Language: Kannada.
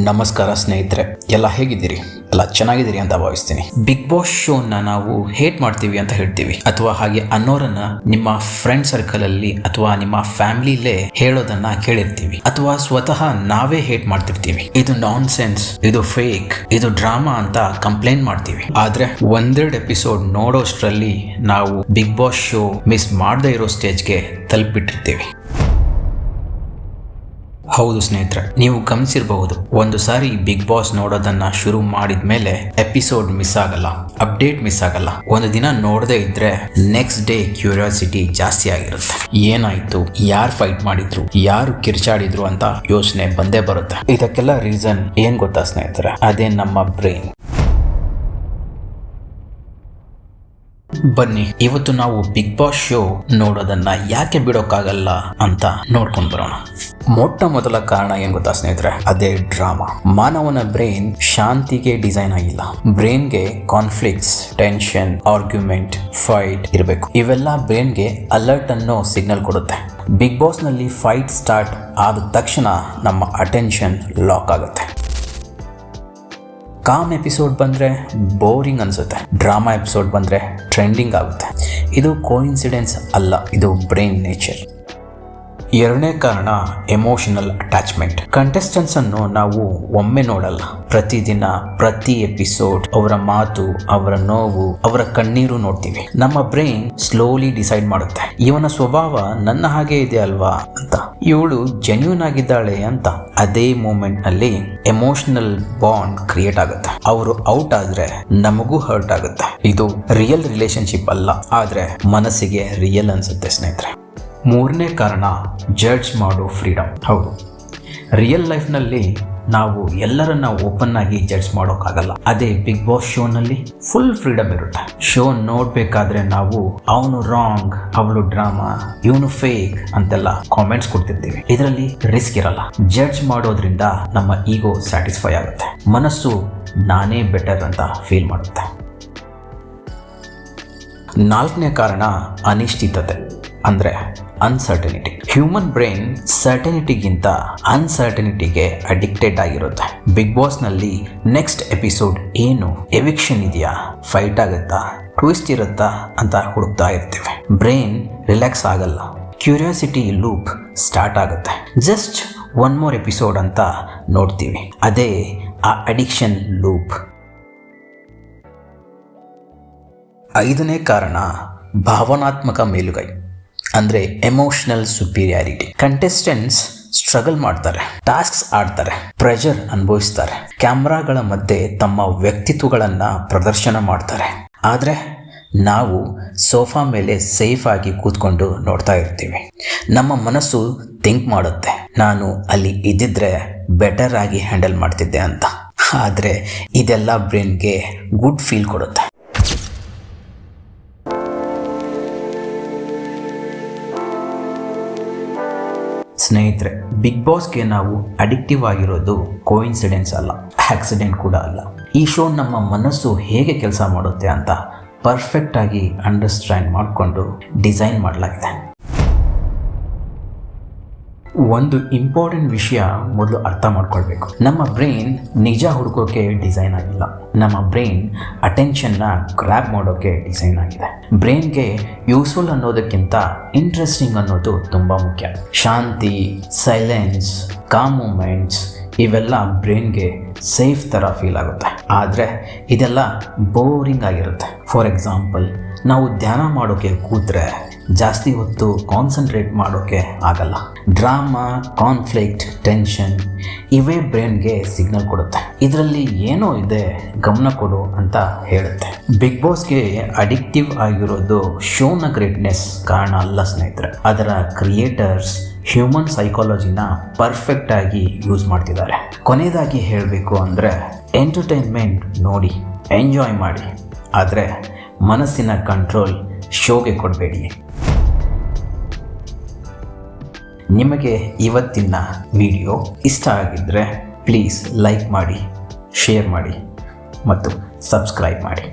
ನಮಸ್ಕಾರ ಸ್ನೇಹಿತರೆ, ಎಲ್ಲ ಹೇಗಿದ್ದೀರಿ? ಎಲ್ಲ ಚೆನ್ನಾಗಿದ್ದೀರಿ ಅಂತ ಭಾವಿಸ್ತೀನಿ. ಬಿಗ್ ಬಾಸ್ ಶೋನ ನಾವು ಹೇಟ್ ಮಾಡ್ತೀವಿ ಅಂತ ಹೇಳ್ತೀವಿ, ಅಥವಾ ಹಾಗೆ ಅನ್ನೋರನ್ನ ನಿಮ್ಮ ಫ್ರೆಂಡ್ ಸರ್ಕಲ್ ಅಲ್ಲಿ ಅಥವಾ ನಿಮ್ಮ ಫ್ಯಾಮಿಲಿಲೇ ಹೇಳೋದನ್ನ ಕೇಳಿರ್ತೀವಿ, ಅಥವಾ ಸ್ವತಃ ನಾವೇ ಹೇಟ್ ಮಾಡ್ತಿರ್ತೀವಿ. ಇದು ನಾನ್ ಸೆನ್ಸ್, ಇದು ಫೇಕ್, ಇದು ಡ್ರಾಮಾ ಅಂತ ಕಂಪ್ಲೇಂಟ್ ಮಾಡ್ತೀವಿ. ಆದ್ರೆ ಒಂದೆರಡು ಎಪಿಸೋಡ್ ನೋಡೋಷ್ಟ್ರಲ್ಲಿ ನಾವು ಬಿಗ್ ಬಾಸ್ ಶೋ ಮಿಸ್ ಮಾಡದೇ ಇರೋ ಸ್ಟೇಜ್ಗೆ ತಲುಪಿಬಿಟ್ಟಿರ್ತೀವಿ. ಹೌದು ಸ್ನೇಹಿತರೆ, ನೀವು ಗಮನಿಸಿರಬಹುದು, ಒಂದು ಸಾರಿ ಬಿಗ್ ಬಾಸ್ ನೋಡೋದನ್ನ ಶುರು ಮಾಡಿದ ಮೇಲೆ ಎಪಿಸೋಡ್ ಮಿಸ್ ಆಗಲ್ಲ, ಅಪ್ಡೇಟ್ ಮಿಸ್ ಆಗಲ್ಲ. ಒಂದು ದಿನ ನೋಡದೇ ಇದ್ರೆ ನೆಕ್ಸ್ಟ್ ಡೇ ಕ್ಯೂರಿಯಾಸಿಟಿ ಜಾಸ್ತಿ ಆಗಿರುತ್ತೆ. ಏನಾಯ್ತು, ಯಾರು ಫೈಟ್ ಮಾಡಿದ್ರು, ಯಾರು ಕಿರ್ಚಾಡಿದ್ರು ಅಂತ ಯೋಚನೆ ಬಂದೇ ಬರುತ್ತೆ. ಇದಕ್ಕೆಲ್ಲ ರೀಸನ್ ಏನ್ ಗೊತ್ತಾ ಸ್ನೇಹಿತರೆ? ಅದೇ ನಮ್ಮ ಬ್ರೈನ್. ಬನ್ನಿ, ಇವತ್ತು ನಾವು ಬಿಗ್ ಬಾಸ್ ಶೋ ನೋಡೋದನ್ನ ಯಾಕೆ ಬಿಡೋಕ್ಕಾಗಲ್ಲ ಅಂತ ನೋಡ್ಕೊಂಡು ಬರೋಣ. ಮೊಟ್ಟ ಮೊದಲ ಕಾರಣ ಏನ್ ಗೊತ್ತಾ ಸ್ನೇಹಿತರೆ? ಅದೇ ಡ್ರಾಮಾ. ಮಾನವನ ಬ್ರೈನ್ ಶಾಂತಿಗೆ ಡಿಸೈನ್ ಆಗಿಲ್ಲ. ಬ್ರೈನ್ಗೆ ಕಾನ್ಫ್ಲಿಕ್ಟ್ಸ್, ಟೆನ್ಷನ್, ಆರ್ಗ್ಯುಮೆಂಟ್, ಫೈಟ್ ಇರಬೇಕು. ಇವೆಲ್ಲ ಬ್ರೈನ್ಗೆ ಅಲರ್ಟ್ ಅನ್ನೋ ಸಿಗ್ನಲ್ ಕೊಡುತ್ತೆ. ಬಿಗ್ ಬಾಸ್ ನಲ್ಲಿ ಫೈಟ್ ಸ್ಟಾರ್ಟ್ ಆದ ತಕ್ಷಣ ನಮ್ಮ ಅಟೆನ್ಷನ್ ಲಾಕ್ ಆಗುತ್ತೆ. ಕಾಮ್ ಎಪಿಸೋಡ್ ಬಂದ್ರೆ ಬೋರಿಂಗ್ ಅನ್ಸುತ್ತೆ, ಡ್ರಾಮಾ ಎಪಿಸೋಡ್ ಬಂದ್ರೆ ಟ್ರೆಂಡಿಂಗ್ ಆಗುತ್ತೆ. ಇದು ಕೋಇನ್ಸಿಡೆನ್ಸ್ ಅಲ್ಲ, ಇದು ಬ್ರೈನ್ ನೇಚರ್. ಎರಡನೇ ಕಾರಣ ಎಮೋಷನಲ್ ಅಟ್ಯಾಚ್ಮೆಂಟ್. ಕಂಟೆಸ್ಟೆಂಟ್ಸ್ ಅನ್ನು ನಾವು ಒಮ್ಮೆ ನೋಡಲ್ಲ, ಪ್ರತಿದಿನ ಪ್ರತಿ ಎಪಿಸೋಡ್ ಅವರ ಮಾತು, ಅವರ ನೋವು, ಅವರ ಕಣ್ಣೀರು ನೋಡ್ತೀವಿ. ನಮ್ಮ ಬ್ರೈನ್ ಸ್ಲೋಲಿ ಡಿಸೈಡ್ ಮಾಡುತ್ತೆ, ಇವನ ಸ್ವಭಾವ ನನ್ನ ಹಾಗೆ ಇದೆ ಅಲ್ವಾ ಅಂತ, ಇವಳು ಜೆನ್ಯೂನ್ ಆಗಿದ್ದಾಳೆ ಅಂತ. ಅದೇ ಮೂಮೆಂಟ್ ನಲ್ಲಿ ಎಮೋಷನಲ್ ಬಾಂಡ್ ಕ್ರಿಯೇಟ್ ಆಗುತ್ತೆ. ಅವರು ಔಟ್ ಆದ್ರೆ ನಮಗೂ ಹರ್ಟ್ ಆಗುತ್ತೆ. ಇದು ರಿಯಲ್ ರಿಲೇಶನ್ಶಿಪ್ ಅಲ್ಲ, ಆದ್ರೆ ಮನಸ್ಸಿಗೆ ರಿಯಲ್ ಅನ್ಸುತ್ತೆ ಸ್ನೇಹಿತರೆ. ಮೂರನೇ ಕಾರಣ ಜಡ್ಜ್ ಮಾಡೋ ಫ್ರೀಡಮ್. ಹೌದು, ರಿಯಲ್ ಲೈಫ್ನಲ್ಲಿ ನಾವು ಎಲ್ಲರನ್ನ ಓಪನ್ ಆಗಿ ಜಡ್ಜ್ ಮಾಡೋಕ್ಕಾಗಲ್ಲ. ಅದೇ ಬಿಗ್ ಬಾಸ್ ಶೋನಲ್ಲಿ ಫುಲ್ ಫ್ರೀಡಮ್ ಇರುತ್ತೆ. ಶೋ ನೋಡ್ಬೇಕಾದ್ರೆ ನಾವು ಅವನು ರಾಂಗ್, ಅವಳು ಡ್ರಾಮಾ, ಇವನು ಫೇಕ್ ಅಂತೆಲ್ಲ ಕಾಮೆಂಟ್ಸ್ ಕೊಡ್ತಿರ್ತೀವಿ. ಇದರಲ್ಲಿ ರಿಸ್ಕ್ ಇರಲ್ಲ. ಜಡ್ಜ್ ಮಾಡೋದ್ರಿಂದ ನಮ್ಮ ಈಗೋ ಸ್ಯಾಟಿಸ್ಫೈ ಆಗುತ್ತೆ, ಮನಸ್ಸು ನಾನೇ ಬೆಟರ್ ಅಂತ ಫೀಲ್ ಮಾಡುತ್ತೆ. ನಾಲ್ಕನೇ ಕಾರಣ ಅನಿಶ್ಚಿತತೆ, ಅಂದ್ರೆ ಅನ್ಸರ್ಟನಿಟಿ. ಹ್ಯೂಮನ್ ಬ್ರೈನ್ ಸರ್ಟನಿಟಿಗಿಂತ ಅನ್ಸರ್ಟನಿಟಿಗೆ ಅಡಿಕ್ಟೆಡ್ ಆಗಿರುತ್ತೆ. ಬಿಗ್ ಬಾಸ್ ನಲ್ಲಿ ನೆಕ್ಸ್ಟ್ ಎಪಿಸೋಡ್ ಏನು, ಎವಿಕ್ಷನ್ ಇದೆಯಾ, ಫೈಟ್ ಆಗುತ್ತಾ, ಟ್ವಿಸ್ಟ್ ಇರುತ್ತಾ ಅಂತ ಹುಡುಕ್ತಾ ಇರ್ತೀವಿ. ಬ್ರೈನ್ ರಿಲ್ಯಾಕ್ಸ್ ಆಗಲ್ಲ, ಕ್ಯೂರಿಯಾಸಿಟಿ ಲೂಪ್ ಸ್ಟಾರ್ಟ್ ಆಗುತ್ತೆ. ಜಸ್ಟ್ ಒನ್ ಮೋರ್ ಎಪಿಸೋಡ್ ಅಂತ ನೋಡ್ತೀವಿ. ಅದೇ ಆ ಅಡಿಕ್ಷನ್ ಲೂಪ್. ಐದನೇ ಕಾರಣ ಭಾವನಾತ್ಮಕ ಮೇಲುಗೈ, ಅಂದ್ರೆ ಎಮೋಷನಲ್ ಸುಪೀರಿಯಾರಿಟಿ. ಕಂಟೆಸ್ಟೆಂಟ್ಸ್ ಸ್ಟ್ರಗಲ್ ಮಾಡ್ತಾರೆ, ಟಾಸ್ಕ್ಸ್ ಆಡ್ತಾರೆ, ಪ್ರೆಷರ್ ಅನುಭವಿಸ್ತಾರೆ, ಕ್ಯಾಮ್ರಾಗಳ ಮಧ್ಯೆ ತಮ್ಮ ವ್ಯಕ್ತಿತ್ವಗಳನ್ನ ಪ್ರದರ್ಶನ ಮಾಡ್ತಾರೆ. ಆದ್ರೆ ನಾವು ಸೋಫಾ ಮೇಲೆ ಸೇಫ್ ಆಗಿ ಕೂತ್ಕೊಂಡು ನೋಡ್ತಾ ಇರ್ತೀವಿ. ನಮ್ಮ ಮನಸ್ಸು ಥಿಂಕ್ ಮಾಡುತ್ತೆ, ನಾನು ಅಲ್ಲಿ ಇದ್ದಿದ್ರೆ ಬೆಟರ್ ಆಗಿ ಹ್ಯಾಂಡಲ್ ಮಾಡ್ತಿದ್ದೆ ಅಂತ. ಆದ್ರೆ ಇದೆಲ್ಲ ಬ್ರೈನ್ಗೆ ಗುಡ್ ಫೀಲ್ ಕೊಡುತ್ತೆ. ಸ್ನೇಹಿತರೆ, ಬಿಗ್ ಬಾಸ್ಗೆ ನಾವು ಅಡಿಕ್ಟಿವ್ ಆಗಿರೋದು ಕೋಇನ್ಸಿಡೆನ್ಸ್ ಅಲ್ಲ, ಆಕ್ಸಿಡೆಂಟ್ ಕೂಡ ಅಲ್ಲ. ಈ ಶೋ ನಮ್ಮ ಮನಸ್ಸು ಹೇಗೆ ಕೆಲಸ ಮಾಡುತ್ತೆ ಅಂತ ಪರ್ಫೆಕ್ಟ್ ಆಗಿ ಅಂಡರ್ಸ್ಟ್ಯಾಂಡ್ ಮಾಡಿಕೊಂಡು ಡಿಸೈನ್ ಮಾಡಲಾಗಿದೆ. ಒಂದು ಇಂಪಾರ್ಟೆಂಟ್ ವಿಷಯ ಮೊದಲು ಅರ್ಥ ಮಾಡ್ಕೊಳ್ಬೇಕು. ನಮ್ಮ ಬ್ರೈನ್ ನಿಜ ಹುಡುಕೋಕೆ ಡಿಸೈನ್ ಆಗಿಲ್ಲ, ನಮ್ಮ ಬ್ರೈನ್ ಅಟೆನ್ಷನ್ನ ಗ್ರ್ಯಾಬ್ ಮಾಡೋಕೆ ಡಿಸೈನ್ ಆಗಿದೆ. ಬ್ರೈನ್ಗೆ ಯೂಸ್ಫುಲ್ ಅನ್ನೋದಕ್ಕಿಂತ ಇಂಟ್ರೆಸ್ಟಿಂಗ್ ಅನ್ನೋದು ತುಂಬ ಮುಖ್ಯ. ಶಾಂತಿ, ಸೈಲೆನ್ಸ್, ಕಾಮ್ ಮೂಮೆಂಟ್ಸ್ ಇವೆಲ್ಲ ಬ್ರೈನ್ಗೆ ಸೇಫ್ ಥರ ಫೀಲ್ ಆಗುತ್ತೆ. ಆದರೆ ಇದೆಲ್ಲ ಬೋರಿಂಗ್ ಆಗಿರುತ್ತೆ. ಫಾರ್ ಎಕ್ಸಾಂಪಲ್, ನಾವು ಧ್ಯಾನ ಮಾಡೋಕೆ ಕೂತ್ರೆ ಜಾಸ್ತಿ ಹೊತ್ತು ಕಾನ್ಸಂಟ್ರೇಟ್ ಮಾಡೋಕೆ ಆಗಲ್ಲ. ಡ್ರಾಮಾ, ಕಾನ್ಫ್ಲಿಕ್ಟ್, ಟೆನ್ಷನ್ ಇವೇ ಬ್ರೈನ್ಗೆ ಸಿಗ್ನಲ್ ಕೊಡುತ್ತೆ, ಇದರಲ್ಲಿ ಏನೋ ಇದೆ, ಗಮನ ಕೊಡು ಅಂತ ಹೇಳುತ್ತೆ. ಬಿಗ್ ಬಾಸ್ಗೆ ಅಡಿಕ್ಟಿವ್ ಆಗಿರೋದು ಶೋನ ಗ್ರೇಟ್ನೆಸ್ ಕಾರಣ ಅಲ್ಲ ಸ್ನೇಹಿತರೆ, ಅದರ ಕ್ರಿಯೇಟರ್ಸ್ ಹ್ಯೂಮನ್ ಸೈಕಾಲಜಿನ ಪರ್ಫೆಕ್ಟ್ ಆಗಿ ಯೂಸ್ ಮಾಡ್ತಿದ್ದಾರೆ. ಕೊನೆಯದಾಗಿ ಹೇಳಬೇಕು ಅಂದರೆ, ಎಂಟರ್ಟೈನ್ಮೆಂಟ್ ನೋಡಿ, ಎಂಜಾಯ್ ಮಾಡಿ, ಆದರೆ ಮನಸ್ಸಿನ ಕಂಟ್ರೋಲ್ ಶೋಗೆ ಕೊಡಬೇಡಿ. ನಿಮಗೆ ಇವತ್ತಿನ ವಿಡಿಯೋ ಇಷ್ಟ ಆಗಿದ್ದರೆ ಪ್ಲೀಸ್ ಲೈಕ್ ಮಾಡಿ, ಶೇರ್ ಮಾಡಿ ಮತ್ತು ಸಬ್ಸ್ಕ್ರೈಬ್ ಮಾಡಿ.